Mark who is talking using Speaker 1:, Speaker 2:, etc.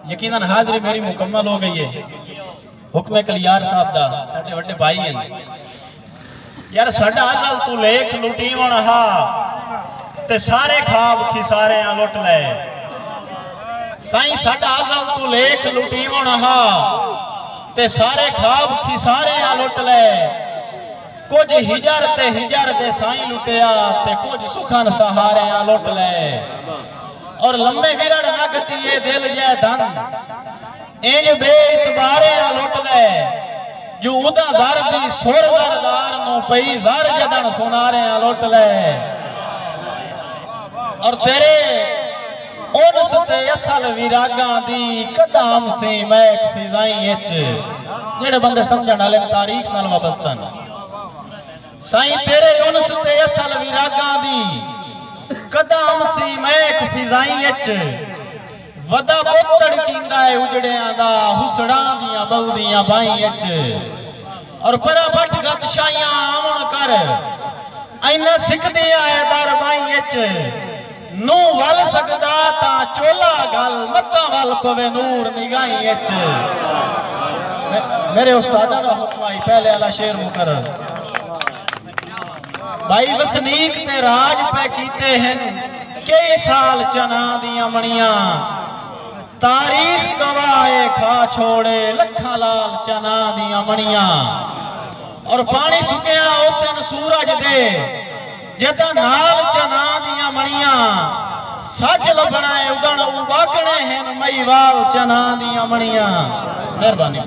Speaker 1: यकीनन हाजरी मेरी मुकम्मल हो गई है। हुक्म कलियार साहब दा साडे वड्डे भाई हैं यार, साडा अजल तू लेख लुटीवण हा ते सारे खाब खिसारे लुट ले। साईं साडा अजल तू लेख लुटीवण हा ते सारे खाब खिसारे लुट ले। कुछ हिजर ते हिजर दे साईं लुटिया ते कुछ सुखन सहारे लुट ले। और लंबे विरड़ नगतिए दिल जै धन इंज बेइतबारे लुट ले। जो उदा जर दी सुर जरदार नु पई जर जदन सुनारे लुट ले। और तेरे उनस ते असल विरागा दी कदम से महक फिजाई इच जेड़े बंदे समझण वाले तारीख नाल वाबस्ता ने। साईं तेरे उनस ते असल विरागा दी कदम सी महक फिजाई इच वदा बोतड़ कींदा है उजड़ियां दा हुसड़ा दियां बलदियां बाई इच। और परा बट गतशाइयां आवन कर ऐना सिकदियां है दर बाई इच। नू वल सकदा ता चोला गल मत्ता वल पवे नूर निगाही इच। मेरे उस्तादा दा हुक्म आई पहले वाला शेर मुकर्रर भाई वसनीक ते राज पे कीते हैं कई साल चना दियां मणियां। तारीख गवाए खा छोड़े लखा लाल चना दियां मणियां। और पानी सुकिया उसन सूरज दे जदा नाल चना दियां मणियां। सच लभना उगण उबाकने हैं मई वाल चना दियां मणियां। मेहरबानी।